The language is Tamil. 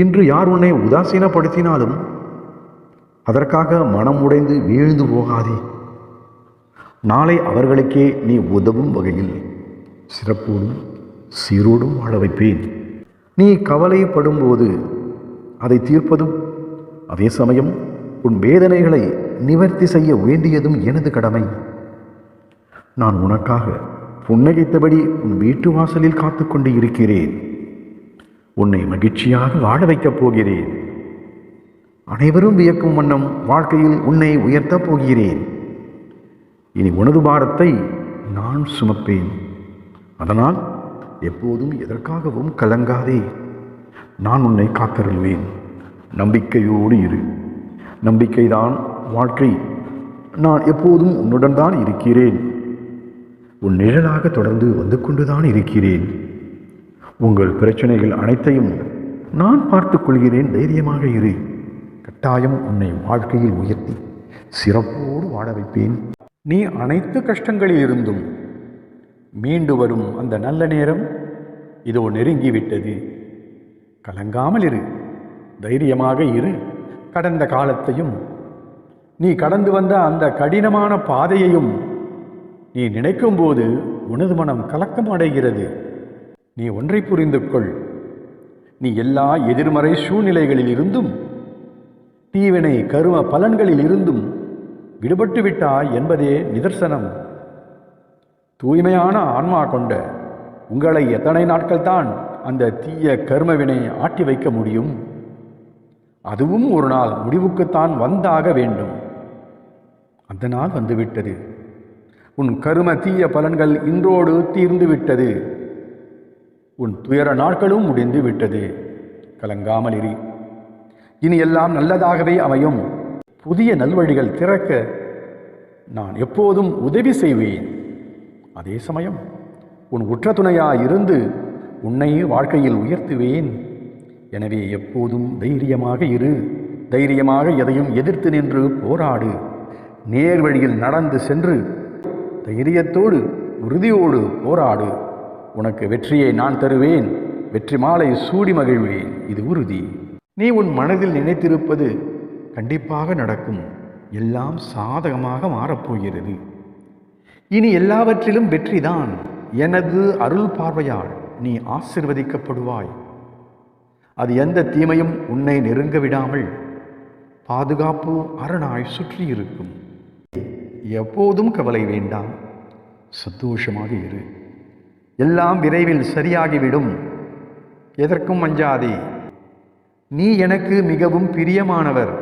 இன்று யார் உன்னை உதாசீனப்படுத்தினாலும் அதற்காக மனம் உடைந்து வீழ்ந்து போகாதே. நாளை அவர்களுக்கே நீ உதவும் வகையில் சிறப்போடும் சீரோடும் வாழ வைப்பேன். நீ கவலைப்படும்போது அதை தீர்ப்பதும் அதே சமயம் உன் வேதனைகளை நிவர்த்தி செய்ய வேண்டியதும் எனது கடமை. நான் உனக்காக புன்னகைத்தபடி உன் வீட்டு வாசலில் காத்து கொண்டு இருக்கிறேன். உன்னை மகிழ்ச்சியாக வாழ வைக்கப் போகிறேன். அனைவரும் வியக்கும் வண்ணம் வாழ்க்கையில் உன்னை உயர்த்தப் போகிறேன். இனி உனது பாரத்தை நான் சுமப்பேன். அதனால் எப்போதும் எதற்காகவும் கலங்காதே. நான் உன்னை காத்தருள்வேன். நம்பிக்கையோடு இரு. நம்பிக்கைதான் வாழ்க்கை. நான் எப்போதும் உன்னுடன் தான் இருக்கிறேன். உன் நிழலாக தொடர்ந்து வந்து கொண்டுதான் இருக்கிறேன். உங்கள் பிரச்சனைகள் அனைத்தையும் நான் பார்த்துக் கொள்கிறேன். தைரியமாக இரு. கட்டாயம் உன்னை வாழ்க்கையில் உயர்த்தி சிறப்போடு வாழ வைப்பேன். நீ அனைத்து கஷ்டங்களில் இருந்தும் மீண்டு வரும் அந்த நல்ல நேரம் இதோ நெருங்கிவிட்டது. கலங்காமல் இரு. தைரியமாக இரு. கடந்த காலத்தையும் நீ கடந்து வந்த அந்த கடினமான பாதையையும் நீ நினைக்கும் போது உனது மனம் கலக்கம் அடைகிறது. நீ ஒன்றை புரிந்து கொள். நீ எல்லா எதிர்மறை சூழ்நிலைகளில் இருந்தும் தீவினை கரும பலன்களில் இருந்தும் விடுபட்டு விட்டாய் என்பதே நிதர்சனம். தூய்மையான ஆன்மா கொண்ட உங்களை எத்தனை நாட்கள் தான் அந்த தீய கர்மவினை ஆட்டி வைக்க முடியும்? அதுவும் ஒரு நாள் முடிவுக்குத்தான் வந்தாக வேண்டும். அந்த நாள் வந்துவிட்டது. உன் கரும தீய பலன்கள் இன்றோடு தீர்ந்து விட்டது. உன் துயர நாட்களும் முடிந்து விட்டது. கலங்காமல் இரு. இனி எல்லாம் நல்லதாகவே அமையும். புதிய நல்வழிகள் திறக்க நான் எப்போதும் உதவி செய்வேன். அதே சமயம் உன் உற்ற துணையாயிருந்து உன்னை வாழ்க்கையில் உயர்த்துவேன். எனவே எப்போதும் தைரியமாக இரு. தைரியமாக எதையும் எதிர்த்து நின்று போராடு. நேர் வழியில் நடந்து சென்று தைரியத்தோடு உறுதியோடு போராடு. உனக்கு வெற்றியை நான் தருவேன். வெற்றி மாலை சூடி மகிழ்வேன். இது உறுதி. நீ உன் மனதில் நினைத்திருப்பது கண்டிப்பாக நடக்கும். எல்லாம் சாதகமாக மாறப்போகிறது. இனி எல்லாவற்றிலும் வெற்றிதான். எனது அருள் பார்வையால் நீ ஆசீர்வதிக்கப்படுவாய். அது எந்த தீமையும் உன்னை நெருங்க விடாமல் பாதுகாப்பு அரணாய் சுற்றி இருக்கும். எப்போதும் கவலை வேண்டாம். சந்தோஷமாக இரு. எல்லாம் விரைவில் சரியாகிவிடும். எதற்கும் அஞ்சாதே. நீ எனக்கு மிகவும் பிரியமானவர்.